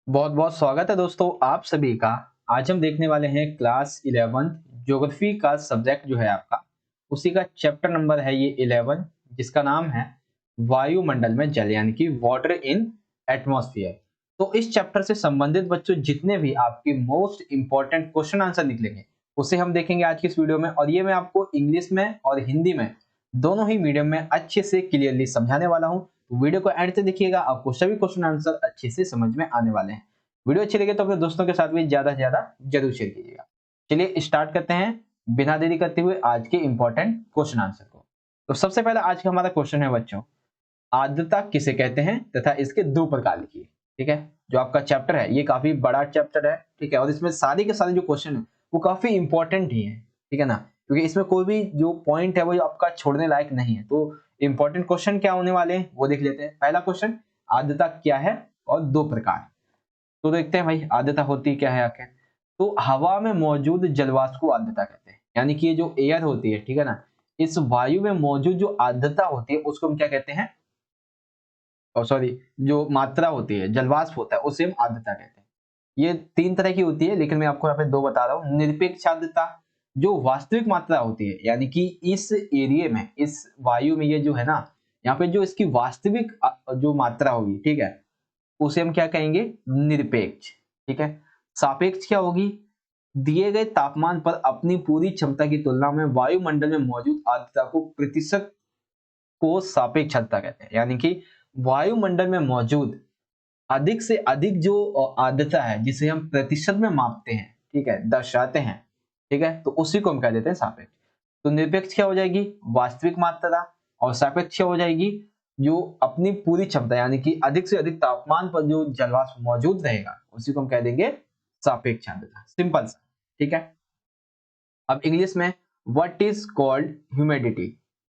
बहुत बहुत स्वागत है दोस्तों आप सभी का। आज हम देखने वाले हैं क्लास 11 ज्योग्राफी का सब्जेक्ट जो है आपका, उसी का चैप्टर नंबर है ये 11, जिसका नाम है वायुमंडल में जल यानी कि वाटर इन एटमॉस्फेयर। तो इस चैप्टर से संबंधित बच्चों जितने भी आपके मोस्ट इंपॉर्टेंट क्वेश्चन आंसर निकलेंगे उसे हम देखेंगे आज की इस वीडियो में, और ये मैं आपको इंग्लिश में और हिंदी में दोनों ही मीडियम में अच्छे से क्लियरली समझाने वाला हूँ। वीडियो को एंड तक देखिएगा, आपको सभी क्वेश्चन आंसर अच्छे से समझ में आने वाले हैं। वीडियो अच्छी लगे तो अपने दोस्तों के साथ भी ज्यादा से ज्यादा जरूर शेयर कीजिएगा। चलिए स्टार्ट करते हैं बिना देरी करते हुए आज के इंपॉर्टेंट क्वेश्चन आंसर को। तो सबसे पहला आज का हमारा क्वेश्चन है बच्चों, आर्द्रता किसे कहते हैं तथा इसके दो प्रकार लिखिए। ठीक है, जो आपका चैप्टर है ये काफी बड़ा चैप्टर है, ठीक है, और इसमें सारे के सारे जो क्वेश्चन है वो काफी इंपॉर्टेंट ही है, ठीक है ना, क्योंकि इसमें कोई भी जो पॉइंट है वो आपका छोड़ने लायक नहीं है। तो इंपॉर्टेंट क्वेश्चन क्या होने वाले हैं वो देख लेते हैं। पहला क्वेश्चन, आर्द्रता क्या है और दो प्रकार। तो देखते हैं भाई आर्द्रता होती क्या है आखिर। तो हवा में मौजूद जलवाष्प को आर्द्रता कहते हैं, यानी कि ये जो एयर होती है, ठीक है ना, इस वायु में मौजूद जो आर्द्रता होती है उसको हम क्या कहते हैं, और सॉरी, जो मात्रा होती है, जलवाष्प होता है उसे हम आर्द्रता कहते हैं। ये तीन तरह की होती है, लेकिन मैं आपको यहाँ पे दो बता रहा हूँ। निरपेक्ष आर्द्रता, जो वास्तविक मात्रा होती है, यानी कि इस एरिया में, इस वायु में ये जो है ना, यहाँ पे जो इसकी वास्तविक जो मात्रा होगी, ठीक है, उसे हम क्या कहेंगे, निरपेक्ष। ठीक है। सापेक्ष क्या होगी, दिए गए तापमान पर अपनी पूरी क्षमता की तुलना में वायुमंडल में मौजूद आर्द्रता को प्रतिशत को सापेक्ष आर्द्रता कहते हैं, यानी कि वायुमंडल में मौजूद अधिक से अधिक जो आर्द्रता है जिसे हम प्रतिशत में मापते हैं, ठीक है, दर्शाते हैं, ठीक है, तो उसी को हम कह देते हैं सापेक्ष। तो निरपेक्ष क्या हो जाएगी, वास्तविक मात्रा, और सापेक्ष क्या हो जाएगी, जो अपनी पूरी क्षमता यानी कि अधिक से अधिक तापमान पर जो जलवाष्प मौजूद रहेगा उसी को हम कह देंगे सापेक्ष आर्द्रता। सिंपल सा, ठीक है। अब इंग्लिश में, what is called humidity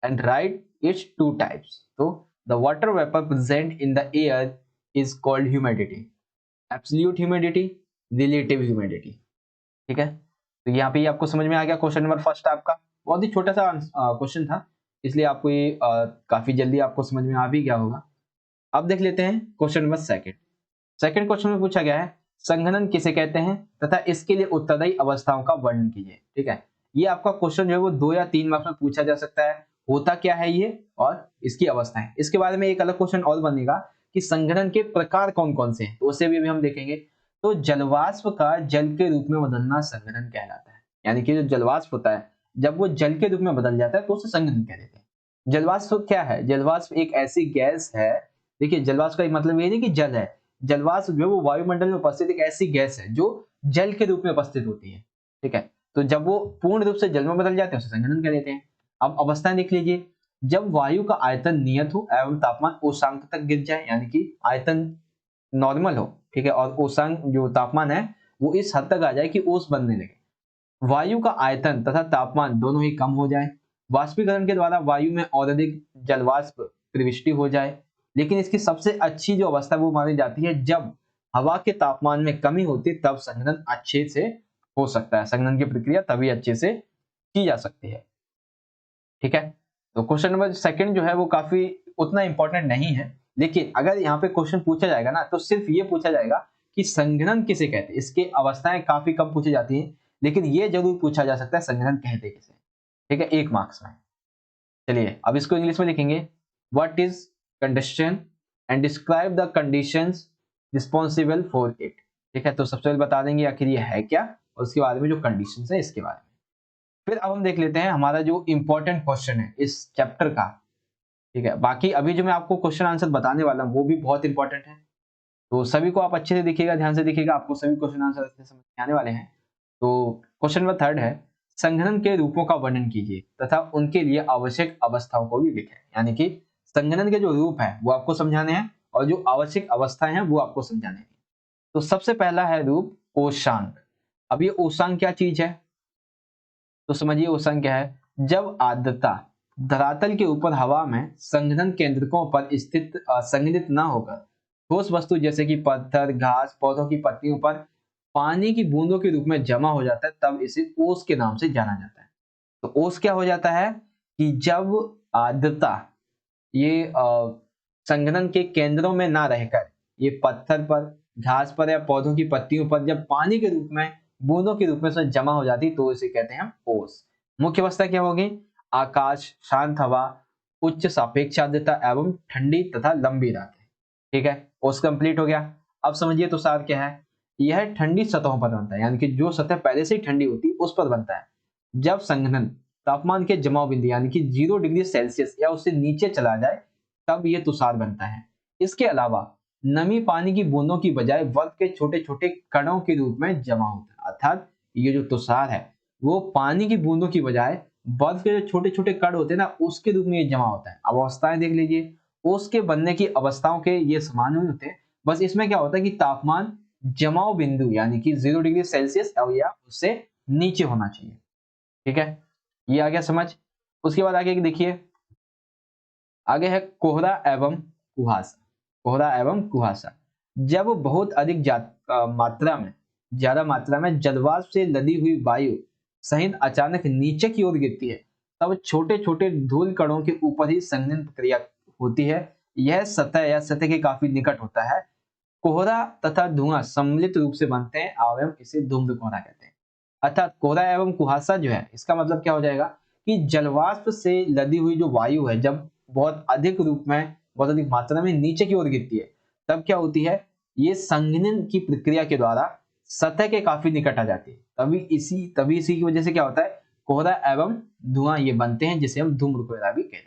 and write its two types. तो the water vapour present in the air is called humidity, absolute humidity, relative humidity. ठीक है, तो यहाँ पे आपको समझ में आ गया क्वेश्चन नंबर फर्स्ट आपका। बहुत ही छोटा सा क्वेश्चन था, इसलिए आपको ये काफी जल्दी आपको समझ में आ भी गया होगा। अब देख लेते हैं question number second. Second question में पूछा गया है, संघनन किसे कहते हैं तथा इसके लिए उत्तरदायी अवस्थाओं का वर्णन कीजिए। ठीक है, ये आपका क्वेश्चन जो है वो 2 या 3 मार्क्स में पूछा जा सकता है। होता क्या है ये और इसकी अवस्था है, इसके बारे में एक अलग क्वेश्चन और बनेगा कि संघनन के प्रकार कौन कौन से हैं, तो उसे भी अभी हम देखेंगे। तो जलवाष्प का जल के रूप में बदलना संघनन कहलाता है, यानी कि जो जलवाष्प होता है जब वो जल के रूप में बदल जाता है तो उसे संघनन कह देते हैं। जलवाष्प क्या है, जलवाष्प एक ऐसी गैस है, देखिए जलवाष्प का मतलब ये नहीं कि जल है, जलवाष्प जो है वो वायुमंडल में उपस्थित एक ऐसी गैस है जो जल के रूप में उपस्थित होती है। ठीक है, तो जब वो पूर्ण रूप से जल में बदल जाते हैं उसे संघनन कह देते हैं। अब अवस्थाएं देख लीजिए, जब वायु का आयतन नियत हो एवं तापमान उष्मांक तक गिर जाए, यानी कि आयतन नॉर्मल हो, ठीक है, और उष्मांक जो तापमान है वो इस हद तक आ जाए कि ओस बनने लगे। वायु का आयतन तथा तापमान दोनों ही कम हो जाए, वाष्पीकरण के द्वारा वायु में और अधिक जलवाष्प प्रविष्टि हो जाए। लेकिन इसकी सबसे अच्छी जो अवस्था वो मानी जाती है जब हवा के तापमान में कमी होती है, तब संघनन अच्छे से हो सकता है। संघनन की प्रक्रिया तभी अच्छे से की जा सकती है। ठीक है, तो क्वेश्चन नंबर सेकंड जो है वो काफी उतना इंपॉर्टेंट नहीं है, लेकिन अगर यहाँ पे क्वेश्चन पूछा जाएगा ना तो सिर्फ ये पूछा जाएगा कि संघनन किसे कहते हैं। इसके अवस्थाएं काफी कम पूछी जाती हैं, लेकिन ये जरूर पूछा जा सकता है संघनन कहते किसे। ठीक है, 1 मार्क्स में। चलिए अब इसको इंग्लिश में लिखेंगे, what is conduction and describe the conditions responsible for it. ठीक है, तो सबसे पहले बता देंगे आखिर ये है क्या और उसके बारे में जो कंडीशंस है इसके बारे में। फिर अब हम देख लेते हैं हमारा जो इंपॉर्टेंट क्वेश्चन है इस चैप्टर का। ठीक है, बाकी अभी जो मैं आपको क्वेश्चन आंसर बताने वाला हूँ वो भी बहुत इंपॉर्टेंट है, तो सभी को आप अच्छे से देखिएगा, ध्यान से देखिएगा, आपको सभी क्वेश्चन आंसर अच्छे से समझ में आने वाले हैं। तो क्वेश्चन नंबर थर्ड है, संघनन के रूपों का वर्णन कीजिए तथा उनके लिए आवश्यक अवस्थाओं को भी लिखें। यानी कि संघनन के जो रूप है वो आपको समझाने हैं और जो आवश्यक अवस्थाएं हैं वो आपको समझाने हैं। तो सबसे पहला है रूप ओशांक। अब ये ओशांक क्या चीज है, तो समझिए ओशांक क्या है, जब आर्द्रता धरातल के ऊपर हवा में संघनन केंद्रकों पर स्थित संघनित न होकर ठोस वस्तु जैसे कि पत्थर, घास, पौधों की पत्तियों पर पानी की बूंदों के रूप में जमा हो जाता है, तब इसे ओस के नाम से जाना जाता है। तो ओस क्या हो जाता है कि जब आर्द्रता ये संघनन के केंद्रों में ना रहकर ये पत्थर पर, घास पर या पौधों की पत्तियों पर जब पानी के रूप में बूंदों के रूप में उसमें जमा हो जाती तो इसे कहते हैं हम ओस। मुख्य अवस्था क्या होगी? आकाश, शांत हवा, उच्च सापेक्ष आर्द्रता एवं ठंडी तथा लंबी रातें। ठीक है, ओस कंप्लीट हो गया। अब समझिए तुषार क्या है? यह ठंडी सतहों पर बनता है, यानी कि जो सतह पहले से ही ठंडी होती है उस पर बनता है। जब संघनन तापमान के जमाव बिंदु यानी कि 0 डिग्री सेल्सियस या उससे नीचे चला जाए तब ये तुषार बनता है। इसके अलावा नमी पानी की बूंदों की बजाय बर्फ के छोटे छोटे कणों के रूप में जमा होता है, अर्थात ये जो तुषार है वो पानी की बूंदों की बजाय बर्फ के जो छोटे छोटे कण होते हैं ना उसके रूप में ये जमा होता है। अब अवस्थाएं देख लीजिए, उसके बनने की अवस्थाओं के ये समान ही होते हैं, बस इसमें क्या होता है कि तापमान जमाव बिंदु यानी कि 0 डिग्री सेल्सियस या उससे नीचे होना चाहिए। ठीक है, ये आ गया समझ। उसके बाद आगे देखिए, आगे है कोहरा एवं कुहासा। कोहरा एवं कुहासा जब बहुत अधिक ज्यादा मात्रा में जलवाष्प से लदी हुई वायु सहित अचानक नीचे की ओर गिरती है तब छोटे छोटे धूल कणों के ऊपर ही संघनन प्रक्रिया होती है। यह सतह या सतह के काफी निकट होता है। कोहरा तथा धुआं सम्मिलित रूप से बनते हैं और हम इसे धूम्र कोहरा कहते हैं। अर्थात कोहरा एवं कुहासा जो है इसका मतलब क्या हो जाएगा कि जलवाष्प से लदी हुई जो वायु है जब बहुत अधिक रूप में बहुत अधिक मात्रा में नीचे की ओर गिरती है तब क्या होती है, ये संघनन की प्रक्रिया के द्वारा सतह के काफी निकट आ जाती है। तभी इसी की वजह से क्या होता है, कोहरा एवं धुआं ये बनते हैं जिसे हम धूम्र कोहरा भी कहते हैं।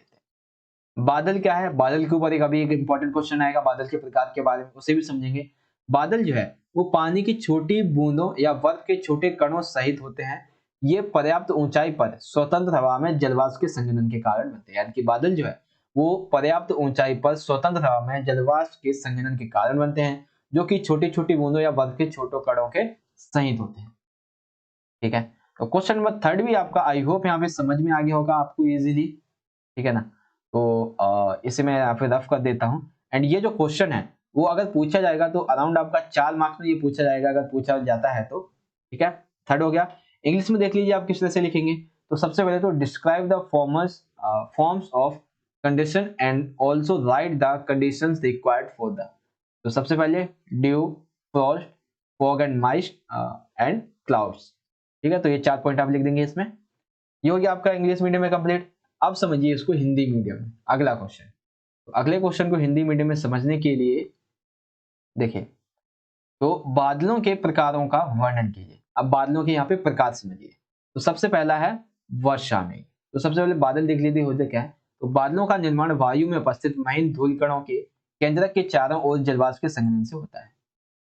बादल क्या है? बादल के ऊपर एक इंपॉर्टेंट क्वेश्चन आएगा, बादल के प्रकार के बारे में उसे भी समझेंगे। बादल जो है वो पानी की छोटी बूंदों या बर्फ के छोटे कणों सहित होते हैं। ये पर्याप्त ऊंचाई पर स्वतंत्र हवा में जलवाष्प के संघनन के कारण बनते हैं, यानी कि बादल जो है वो पर्याप्त ऊंचाई पर स्वतंत्र हवा में जलवाष्प के संघनन के कारण बनते हैं, जो कि छोटी छोटी बूंदों या बर्फ के छोटे कणों के सहित होते हैं। ठीक है, तो क्वेश्चन नंबर 3 भी आपका आई होप यहाँ पे समझ में आ गया होगा आपको इजीली। ठीक है ना, तो इसे मैं यहाँ पे रफ कर देता हूँ। एंड ये जो क्वेश्चन है वो अगर पूछा जाएगा तो अराउंड आपका 4 मार्क्स में ये पूछा जाएगा अगर पूछा जाता है तो। ठीक है, 3 हो गया। इंग्लिश में देख लीजिए आप किस तरह से लिखेंगे। तो सबसे पहले तो describe the forms of condition and also right the conditions required for the. तो सबसे पहले dew, frost, fog and mist and clouds. ठीक है, तो ये 4 पॉइंट आप लिख देंगे इसमें। ये हो गया आपका इंग्लिश मीडियम में कंप्लीट। अब समझिए इसको हिंदी मीडियम में। अगला क्वेश्चन, तो अगले क्वेश्चन को हिंदी मीडियम में समझने के लिए देखिए, तो बादलों के प्रकारों का वर्णन कीजिए। अब बादलों के यहाँ पे प्रकार समझिए। तो सबसे पहला है वर्षा मेघ। तो सबसे पहले बादल देख लीजिए होते क्या है। तो बादलों का निर्माण वायु में उपस्थित महीन धूल कणों के केंद्रक के चारों ओर जलवाष्प के संघनन से होता है।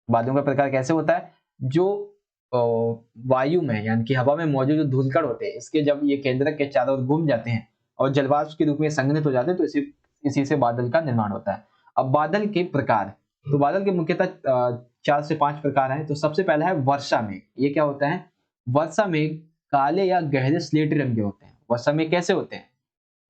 बादलों का प्रकार कैसे होता है? जो वायु में यानी कि हवा में मौजूद जो धूलकण होते हैं इसके जब ये केंद्रक के चारों ओर घूम जाते हैं और जलवाष्प के रूप में संघनित हो जाते हैं तो इसी से बादल का निर्माण होता है। अब बादल के प्रकार, तो बादल के मुख्यतः 4 से 5 प्रकार हैं। तो सबसे पहला है वर्षा मेघ। ये क्या होता है? वर्षा मेघ काले या गहरे स्लेटी रंग के होते हैं। वर्षा मेघ कैसे होते हैं?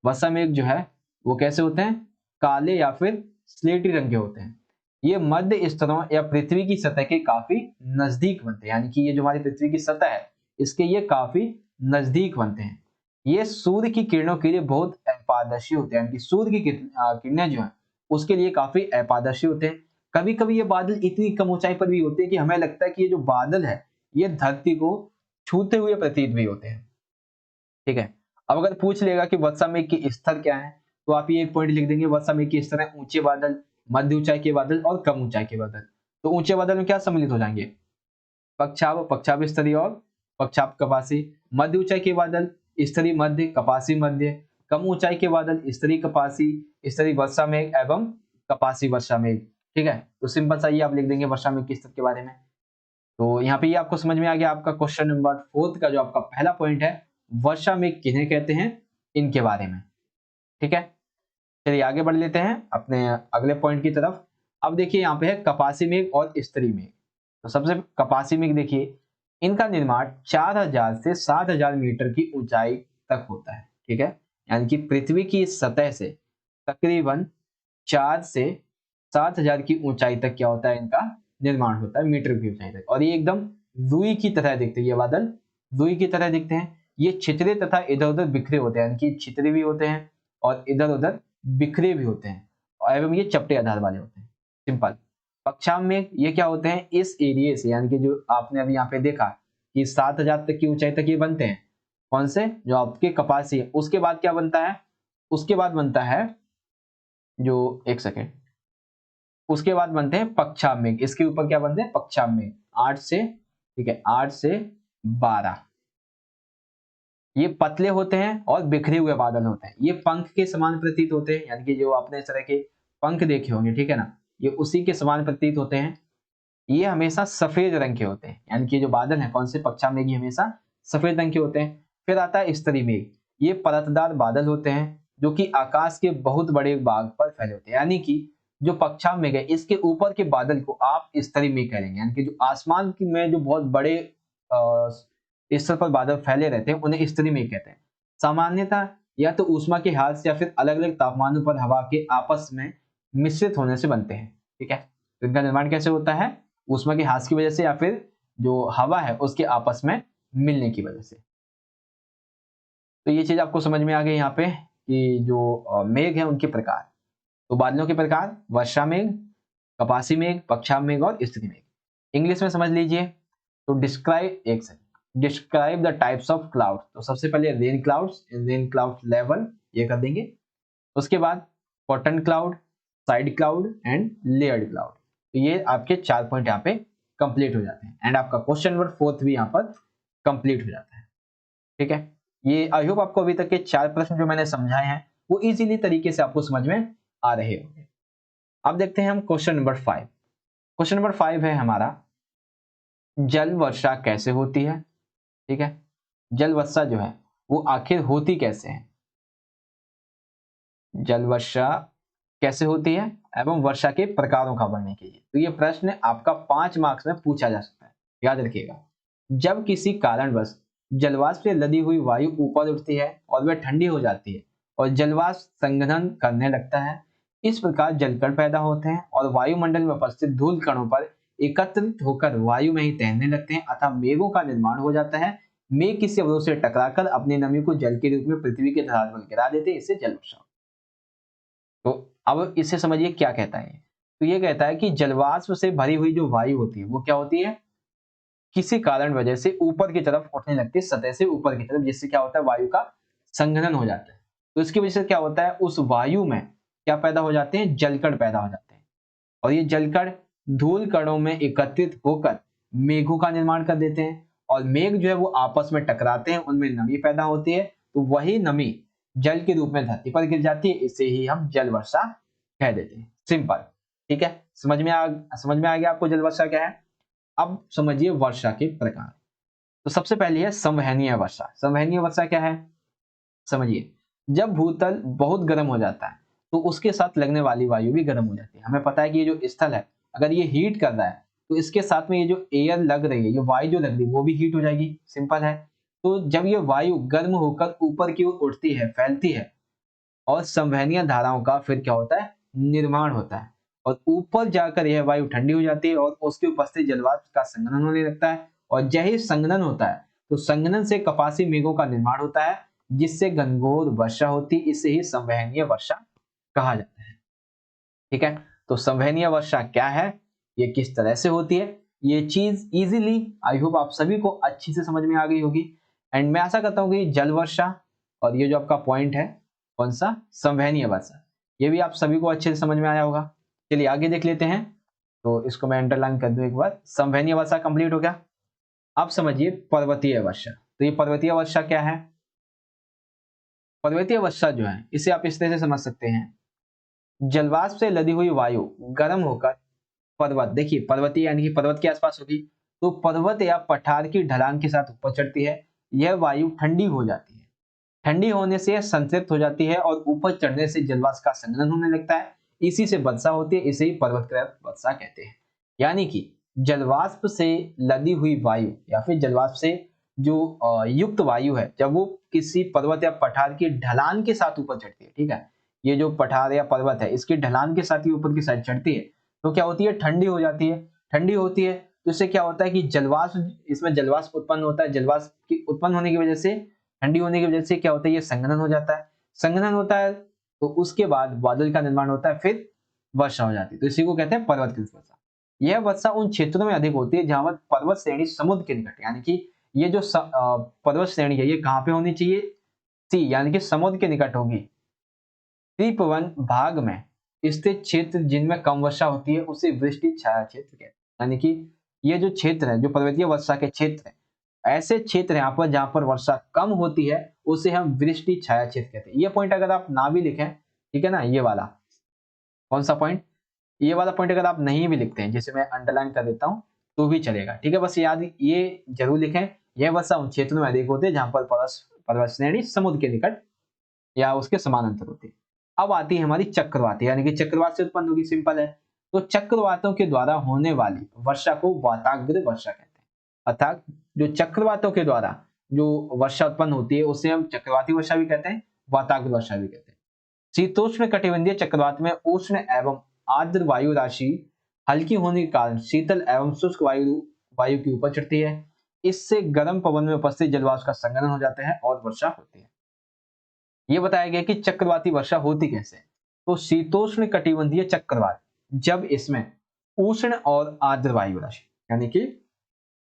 वर्षा मेघ जो है वो कैसे होते हैं? काले या फिर स्लेटी रंग के होते हैं। ये मध्य स्तरों या पृथ्वी की सतह के काफी नजदीक बनते हैं, यानी कि ये जो हमारी पृथ्वी की सतह है इसके ये काफी नजदीक बनते हैं। ये सूर्य की किरणों के लिए बहुत अपारदर्शी होते हैं, यानी कि सूर्य की किरणें जो है उसके लिए काफी अपारदर्शी होते हैं। कभी कभी ये बादल इतनी कम ऊंचाई पर भी होते हैं कि हमें लगता है कि ये जो बादल है ये धरती को छूते हुए प्रतीत भी होते हैं। ठीक है, अब अगर पूछ लेगा कि वर्षा मेघ के स्तर क्या है तो आप ये एक पॉइंट लिख देंगे, वर्षा मेघ के स्तर है ऊंचे बादल, मध्य ऊंचाई के बादल और कम ऊंचाई के बादल। तो ऊंचे बादल में क्या सम्मिलित हो जाएंगे? पक्षाव, पक्षाभ स्तरीय और पक्षाभ कपासी। मध्य ऊंचाई के बादल स्तरीय मध्य, कपासी मध्य। कम ऊंचाई के बादल स्तरीय कपासी, स्तरीय वर्षा मेघ एवं कपासी वर्षा मेघ। ठीक है, तो सिंपल सा ये आप लिख देंगे वर्षा मेघ के स्तर के बारे में। तो यहाँ पे ये आपको समझ में आ गया आपका क्वेश्चन नंबर 4 का जो आपका पहला पॉइंट है वर्षा मेघ किन्हें कहते हैं इनके बारे में। ठीक है, चलिए आगे बढ़ लेते हैं अपने अगले पॉइंट की तरफ। अब देखिए यहाँ पे है कपासी मेघ और स्तरीय मेघ। तो सबसे कपासी मेघ देखिए, इनका निर्माण 4000 से 7000 मीटर की ऊंचाई तक होता है। ठीक है, यानी कि पृथ्वी की सतह से तकरीबन 4 से 7000 की ऊंचाई तक क्या होता है इनका निर्माण होता है, मीटर की ऊंचाई तक। और ये एकदम रुई की तरह दिखते हैं, ये बादल रुई की तरह दिखते हैं। ये छितरे तथा इधर उधर बिखरे होते हैं, यानी कि छितरे भी होते हैं और इधर उधर बिखरे भी होते हैं एवं ये चपटे आधार वाले होते हैं। सिंपल। पक्षाम मेघ ये क्या होते हैं, इस एरिया से, यानी कि जो आपने अभी यहाँ पे देखा कि 7,000 तक की ऊंचाई तक ये बनते हैं, कौन से, जो आपके कपासी है। उसके बाद क्या बनता है, उसके बाद बनता है जो, एक सेकेंड, उसके बाद बनते हैं पक्षाम मेघ। इसके ऊपर क्या बनते हैं, पक्षाम मेघ। 8 से, ठीक है, 8 से 12 ये पतले होते हैं और बिखरे हुए बादल होते हैं। ये पंख के समान प्रतीत होते हैं, यानी कि जो आपने इस तरह के पंख देखे होंगे, ठीक है ना, ये उसी के समान प्रतीत होते हैं। ये हमेशा सफेद रंग के होते हैं, यानी कि जो बादल हैं, कौन से, पक्षा मेघ, ये हमेशा सफेद रंग के होते हैं। फिर आता है स्तरी मेघ। ये परतदार बादल होते हैं जो कि आकाश के बहुत बड़े भाग पर फैले होते हैं, यानी कि जो पक्षा मेघ है इसके ऊपर के बादल को आप स्तरी मेघ कहेंगे, यानी कि जो आसमान में जो बहुत बड़े स्तर पर बादल फैले रहते हैं उन्हें स्तरी मेघ कहते हैं। सामान्यतः या तो ऊष्मा के हाथ से या फिर अलग अलग तापमानों पर हवा के आपस में मिश्रित होने से बनते हैं, ठीक है। तो इनका निर्माण कैसे होता है, ऊष्मा के ह्रास की वजह से या फिर जो हवा है उसके आपस में मिलने की वजह से। तो ये चीज आपको समझ में आ गई यहाँ पे कि जो मेघ है उनके प्रकार। तो बादलों के प्रकार, वर्षा मेघ, कपासी मेघ, पक्षाम मेघ और स्तरी मेघ। इंग्लिश में समझ लीजिए। तो डिस्क्राइब, एक second, describe the types of cloud. तो सबसे पहले rain clouds, rain cloud level, ये कर देंगे। उसके बाद cotton cloud, side cloud and layered cloud. तो ये आपके 4 पॉइंट यहाँ पे कंप्लीट हो जाते हैं एंड आपका क्वेश्चन नंबर 4 भी यहाँ पर कंप्लीट हो जाता है, ठीक है। ये आई होप आपको अभी तक के 4 प्रश्न जो मैंने समझाए हैं वो इजीली तरीके से आपको समझ में आ रहे होंगे। अब देखते हैं हम क्वेश्चन नंबर 5। क्वेश्चन नंबर 5 है हमारा, जल वर्षा कैसे होती है, ठीक है। जल वर्षा जो है वो आखिर होती कैसे है, जल वर्षा कैसे होती है एवं वर्षा के प्रकारों का वर्णन कीजिए। तो ये प्रश्न आपका 5 मार्क्स में पूछा जा सकता है, याद रखिएगा। जब किसी कारणवश जलवाष्प से लदी हुई वायु ऊपर उठती है और वह ठंडी हो जाती है और जलवाष्प संघनन करने लगता है, इस प्रकार जलकण पैदा होते हैं और वायुमंडल में उपस्थित धूल कणों पर एकत्रित होकर वायु में ही तैरने लगते हैं, अतः मेघों का निर्माण हो जाता है। मेघ किसी अवरोध से टकराकर अपनी नमी को जल के रूप में पृथ्वी के धरातल पर गिरा देते हैं, इससे जल वर्षा। तो अब इससे समझिए क्या कहता है। तो ये कहता है कि जलवाष्प से भरी हुई जो वायु होती है वो क्या होती है, किसी कारण वजह से ऊपर की तरफ उठने लगती है, सतह से ऊपर की तरफ, जिससे क्या होता है, वायु का संघनन हो जाता है। तो इसकी वजह से क्या होता है, उस वायु में क्या पैदा हो जाते हैं, जलकण पैदा हो जाते हैं और ये जलकण धूल कणों में एकत्रित होकर मेघों का निर्माण कर देते हैं और मेघ जो है वो आपस में टकराते हैं, उनमें नमी पैदा होती है, तो वही नमी जल के रूप में धरती पर गिर जाती है, इसे ही हम जल वर्षा कह देते हैं। सिंपल, ठीक है। समझ में आ गया आपको जल वर्षा क्या है। अब समझिए वर्षा के प्रकार। तो सबसे पहली है संवहनीय वर्षा। संवहनीय वर्षा क्या है, समझिए, जब भूतल बहुत गर्म हो जाता है तो उसके साथ लगने वाली वायु भी गर्म हो जाती है। हमें पता है कि ये जो स्थल है अगर ये हीट कर रहा है तो इसके साथ में ये जो एयर लग रही है, ये वायु जो लग रही है वो भी हीट हो जाएगी, सिंपल है। तो जब ये वायु गर्म होकर ऊपर की ओर उठती है, फैलती है और संवहनीय धाराओं का फिर क्या होता है, निर्माण होता है और ऊपर जाकर यह वायु ठंडी हो जाती है और उसके उपस्थित जलवाष्प का संघनन होने लगता है और जैसे संघनन होता है तो संघनन से कपासी मेघों का निर्माण होता है, जिससे घनघोर वर्षा होती है, इसे ही संवहनीय वर्षा कहा जाता है, ठीक है। तो संवहनीय वर्षा क्या है, ये किस तरह से होती है, ये चीज इजीली आई होप आप सभी को अच्छी से समझ में आ गई होगी एंड मैं आशा करता हूँ कि जल वर्षा और ये जो आपका पॉइंट है कौन सा, संवहनीय वर्षा, ये भी आप सभी को अच्छे से समझ में आया होगा। चलिए आगे देख लेते हैं। तो इसको मैं अंडरलाइन कर दूं एक बार। संवहनीय वर्षा कंप्लीट हो गया। अब समझिए पर्वतीय वर्षा। तो ये पर्वतीय वर्षा क्या है, पर्वतीय वर्षा जो है इसे आप इस तरह से समझ सकते हैं, जलवाष्प से लदी हुई वायु गर्म होकर पर्वत, देखिए पर्वतीय यानी कि पर्वत के आसपास होगी, तो पर्वत या पठार की ढलान के साथ ऊपर चढ़ती है, यह वायु ठंडी हो जाती है, ठंडी होने से संतृप्त हो जाती है और ऊपर चढ़ने से जलवाष्प का संघनन होने लगता है, इसी से वर्षा होती है, इसे ही पर्वतकृत वर्षा कहते हैं। यानी कि जलवाष्प से लदी हुई वायु या फिर जलवाष्प से जो युक्त वायु है, जब वो किसी पर्वत या पठार की ढलान के साथ ऊपर चढ़ती है, ठीक है, ये जो पठार या पर्वत है इसकी ढलान के साथ ही ऊपर की साइड चढ़ती है, तो क्या होती है, ठंडी हो जाती है। ठंडी होती है तो इससे क्या होता है कि जलवाष्प, इसमें जलवाष्प उत्पन्न होता है, जलवाष्प की उत्पन्न होने की वजह से, ठंडी होने की वजह से क्या होता है, ये संघनन हो जाता है, संघनन होता है तो उसके बाद बादल का निर्माण होता है, फिर वर्षा हो जाती है, तो इसी को कहते हैं पर्वतकृत वर्षा। यह वर्षा उन क्षेत्रों में अधिक होती है जहां पर पर्वत श्रेणी समुद्र के निकट, यानी कि ये जो पर्वत श्रेणी है ये कहाँ पे होनी चाहिए, सी यानी कि समुद्र के निकट होगी। द्वीपवन भाग में स्थित क्षेत्र जिनमें कम वर्षा होती है उसे वृष्टि छाया क्षेत्र कहते हैं। यानी कि ये जो क्षेत्र है, जो पर्वतीय वर्षा के क्षेत्र है, ऐसे क्षेत्र यहाँ पर जहां पर वर्षा कम होती है उसे हम वृष्टि छाया क्षेत्र कहते हैं। ये पॉइंट अगर आप ना भी लिखें, ठीक है ना, ये वाला कौन सा पॉइंट, ये वाला पॉइंट अगर आप नहीं भी लिखते हैं, जैसे मैं अंडरलाइन कर देता हूं तो भी चलेगा, ठीक है। बस याद ये जरूर लिखें, यह वर्षा उन क्षेत्रों में अधिक होती है जहां पर पर्वत श्रेणी समुद्र के निकट या उसके समानांतर होती है। अब आती है हमारी चक्रवाती, यानी कि चक्रवात से उत्पन्न होगी, सिंपल है। तो चक्रवातों के द्वारा होने वाली वर्षा को वाताग्र वर्षा कहते हैं। अर्थात जो चक्रवातों के द्वारा जो वर्षा उत्पन्न होती है उसे हम चक्रवाती वर्षा भी कहते हैं, वाताग्र वर्षा भी कहते हैं। शीतोष्ण कटिबंधीय चक्रवात में उष्ण एवं आर्द्र वायु राशि हल्की होने के कारण शीतल एवं शुष्क वायु के ऊपर चढ़ती है। इससे गर्म पवन में उपस्थित जलवाष्प का संघनन हो जाता है और वर्षा होती है। ये बताया गया कि चक्रवाती वर्षा होती कैसे। तो शीतोष्ण कटिबंधीय चक्रवात जब इसमें उष्ण और आर्द्र वायु राशि यानी कि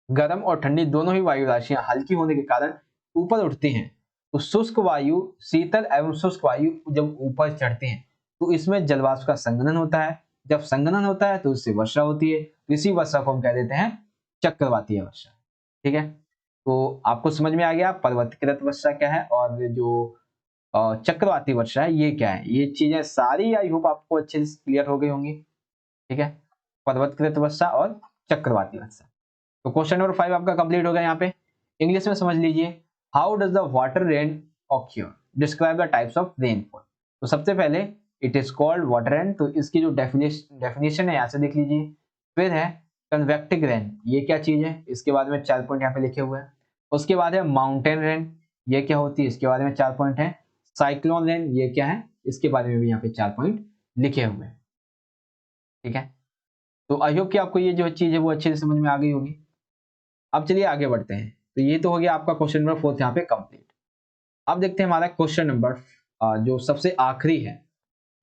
गर्म और ठंडी दोनों ही वायु राशियां हल्की होने के कारण ऊपर उठती हैं, तो शुष्क वायु, शीतल एवं शुष्क वायु जब ऊपर चढ़ती हैं तो इसमें जलवाष्प का संघनन होता है। जब संघनन होता है तो इससे वर्षा होती है। इसी वर्षा को हम कह देते हैं चक्रवातीय वर्षा, ठीक है। तो आपको समझ में आ गया पर्वतकृत वर्षा क्या है और जो चक्रवाती वर्षा है ये क्या है। ये चीजें सारी आई होप आपको अच्छे से क्लियर हो गई होंगी, ठीक है। पर्वतकृत वर्षा और चक्रवाती वर्षा। तो क्वेश्चन नंबर 5 आपका कंप्लीट हो गया। यहाँ पे इंग्लिश में समझ लीजिए, how does the water rain occur, describe the types of rainfall. तो सबसे पहले it is called water rain, तो इसकी जो डेफिनेशन है यहाँ से देख लीजिए। फिर है कन्वेक्टिव रेन, ये क्या चीज है, इसके बाद में 4 पॉइंट यहाँ पे लिखे हुए हैं। उसके बाद है माउंटेन रेन, ये क्या होती है, इसके बारे में 4 पॉइंट है। साइक्लोन रेन, ये क्या है, इसके बारे में भी यहाँ पे 4 पॉइंट लिखे हुए हैं, ठीक है। तो आई होप कि आपको ये जो चीज है वो अच्छे से समझ में आ गई होगी। अब चलिए आगे बढ़ते हैं। तो ये तो हो गया आपका क्वेश्चन नंबर 4 यहाँ पे कंप्लीट। अब देखते हैं हमारा क्वेश्चन नंबर जो सबसे आखिरी है,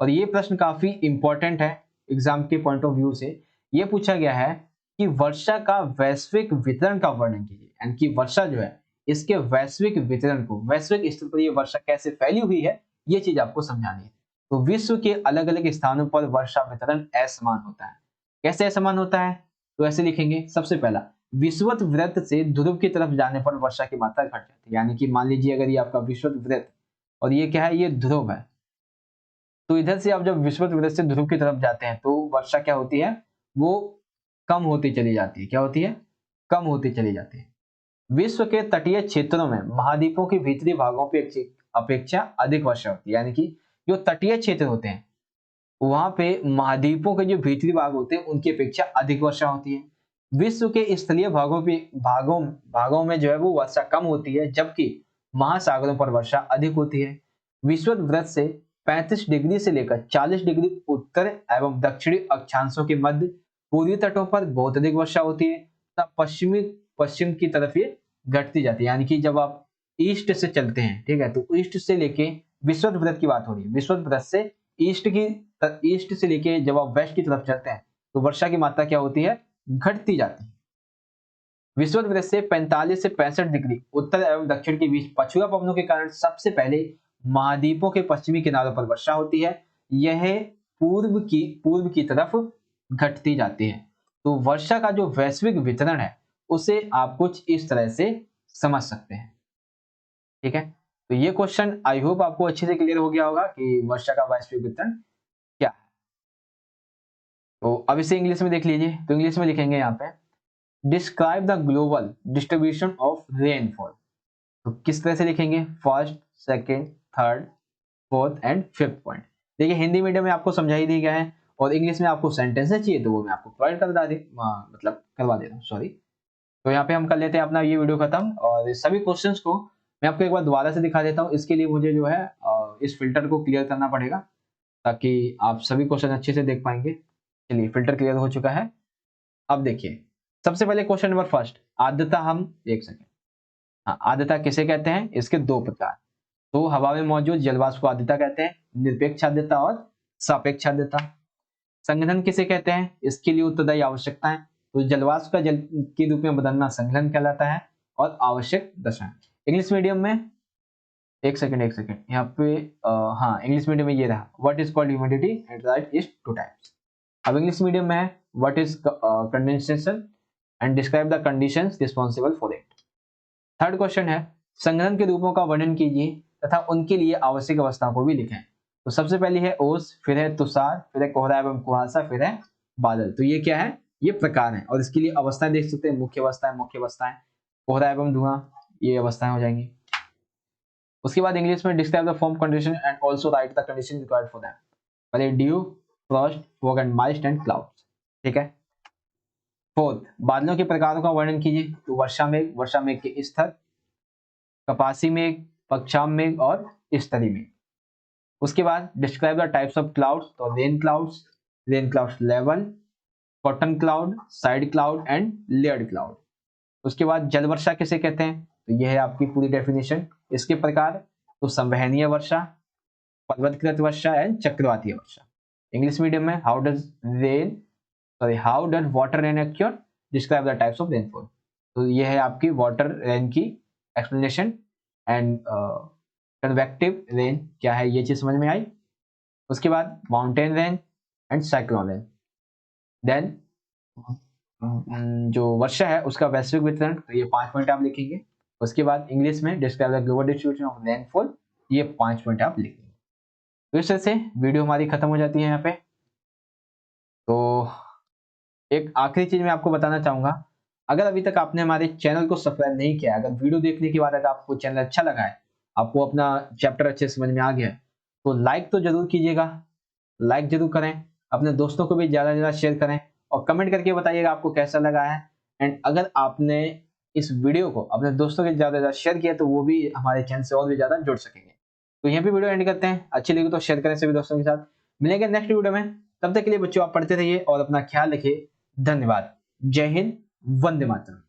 और ये प्रश्न काफी इंपॉर्टेंट है एग्जाम के पॉइंट ऑफ व्यू से। ये पूछा गया है कि वर्षा का वैश्विक वितरण का वर्णन कीजिए, यानी कि वर्षा जो है इसके वैश्विक वितरण को, वैश्विक स्तर पर ये वर्षा कैसे फैली हुई है, ये चीज आपको समझानी है। तो विश्व के अलग अलग स्थानों पर वर्षा वितरण असमान होता है। कैसे असमान होता है, तो ऐसे लिखेंगे। सबसे पहला, विषुवत वृत्त से ध्रुव की तरफ जाने पर वर्षा की मात्रा घट जाती है। यानी कि मान लीजिए अगर ये आपका विषुवत वृत्त और ये क्या है, ये ध्रुव है, तो इधर से आप जब विषुवत वृत्त से ध्रुव की तरफ जाते हैं तो वर्षा क्या होती है, वो कम होती चली जाती है। क्या होती है, कम होती चली जाती है। विश्व के तटीय क्षेत्रों में महाद्वीपों के भीतरी भागों पे अपेक्षा अधिक वर्षा होती है। यानी कि जो तटीय क्षेत्र होते हैं वहां पे महाद्वीपों के जो भीतरी भाग होते हैं उनकी अपेक्षा अधिक वर्षा होती है। विश्व के स्थलीय भागों में जो है वो वर्षा कम होती है, जबकि महासागरों पर वर्षा अधिक होती है। विषुवत वृत्त से 35 डिग्री से लेकर 40 डिग्री उत्तर एवं दक्षिणी अक्षांशों के मध्य पूर्वी तटों पर बहुत अधिक वर्षा होती है, तब पश्चिम की तरफ ये घटती जाती है। यानी कि जब आप ईस्ट से चलते हैं, ठीक है, तो ईस्ट से लेके विषुवत वृत्त की बात हो रही है, विषुवत वृत्त से ईस्ट से लेके जब आप वेस्ट की तरफ चलते हैं तो वर्षा की मात्रा क्या होती है, घटती जाती है। विषुवत वृत्त से 45 से 65 डिग्री उत्तर एवं दक्षिण के बीच पछुआ पवनों के कारण सबसे पहले महाद्वीपों के पश्चिमी किनारों पर वर्षा होती है। यह पूर्व की तरफ घटती जाती है। तो वर्षा का जो वैश्विक वितरण है उसे आप कुछ इस तरह से समझ सकते हैं, ठीक है। तो ये क्वेश्चन आई होप आपको अच्छे से क्लियर हो गया होगा कि वर्षा का वैश्विक वितरण क्या है। तो अब इसे इंग्लिश में देख लीजिए। तो इंग्लिश में लिखेंगे यहाँ पे, describe the global distribution of rainfall. तो किस तरह से लिखेंगे, first, second, third, fourth and fifth point. देखिए हिंदी मीडियम में आपको समझा ही दिया गया है और इंग्लिश में आपको सेंटेंसेस चाहिए तो वो मैं आपको प्रोवाइड करवा दे रहा हूँ, सॉरी। तो यहाँ पे हम कर लेते हैं अपना ये वीडियो खत्म, और सभी क्वेश्चंस को मैं आपको एक बार दोबारा से दिखा देता हूँ। इसके लिए मुझे जो है इस फिल्टर को क्लियर करना पड़ेगा ताकि आप सभी क्वेश्चन अच्छे से देख पाएंगे। चलिए फिल्टर क्लियर हो चुका है। अब देखिए सबसे पहले क्वेश्चन नंबर फर्स्ट, आर्द्रता। हम एक सेकेंड, हाँ, आर्द्रता किसे कहते हैं, इसके दो प्रकार। तो हवा में मौजूद जलवाष्प को आर्द्रता कहते हैं, निरपेक्ष आर्द्रता और सापेक्ष आर्द्रता। संघनन किसे कहते हैं, इसके लिए उत्तरदायी आवश्यकताएं, तो जलवाष्प का जल के रूप में बदलना संघनन कहलाता है, और आवश्यक दशाएं। इंग्लिश मीडियम में एक सेकंड यहाँ पे हाँ, इंग्लिश मीडियम में ये रहा, what is called humidity and right is two types. अब इंग्लिश मीडियम में है what is condensation and describe the conditions responsible for it. Third question है संघनन के रूपों का वर्णन कीजिए तथा उनके लिए आवश्यक अवस्थाओं को भी लिखें। तो सबसे पहली है ओस, फिर है तुषार, फिर है कोहरा एवं कुहासा, फिर है बादल। तो ये क्या है, ये प्रकार है, और इसके लिए अवस्थाएं देख सकते हैं, मुख्य अवस्थाएं, कोहरा एवं धुआं, ये अवस्थाएं हो जाएंगी। उसके बाद इंग्लिश में describe the form condition and also write the condition required for them. पहले dew, frost, fog and mist and clouds. ठीक है। फोर्थ, बादलों के प्रकारों का वर्णन कीजिए। तो वर्षा मेघ के स्तर, कपासी मेघ, पक्षाम मेघ और स्तरी मेघ। उसके बाद describe the types of clouds. तो rain clouds level, cotton cloud, side cloud and layered cloud. उसके बाद जल वर्षा किसे कहते हैं, तो यह है आपकी पूरी डेफिनेशन। इसके प्रकार, तो संवहनीय वर्षा, पर्वतकृत वर्षा एंड चक्रवातीय वर्षा। इंग्लिश मीडियम में how does water rain occur, describe the types of rainfall. तो यह है आपकी वाटर रेन की एक्सप्लेनेशन एंड कन्वेक्टिव रेन क्या है, ये चीज समझ में आई। उसके बाद mountain rain and cyclone rain. Then जो वर्षा है उसका वैश्विक वितरण, तो ये 5 पॉइंट आप लिखेंगे। उसके बाद इंग्लिश में describe the global distribution of rainfall, ये 5 पॉइंट आप लिखेंगे। तो इस तरह से वीडियो हमारी खत्म हो जाती है यहाँ पे। तो एक आखिरी चीज मैं आपको बताना चाहूंगा, अगर अभी तक आपने हमारे चैनल को सब्सक्राइब नहीं किया, अगर वीडियो देखने के बाद अगर आपको चैनल अच्छा लगा है, आपको अपना चैप्टर अच्छे समझ में आ गया है, तो लाइक तो जरूर कीजिएगा, लाइक जरूर करें, अपने दोस्तों को भी ज्यादा से ज्यादा शेयर करें और कमेंट करके बताइएगा आपको कैसा लगा है। एंड अगर आपने इस वीडियो को अपने दोस्तों के ज्यादा से ज्यादा शेयर किया तो वो भी हमारे चैनल से और भी ज्यादा जुड़ सकेंगे। तो यहाँ पे वीडियो एंड करते हैं, अच्छी लगी तो शेयर करें सभी दोस्तों के साथ। मिलेंगे नेक्स्ट वीडियो में, तब तक के लिए बच्चों आप पढ़ते रहिए और अपना ख्याल रखिए। धन्यवाद। जय हिंद, वंदे मातरम।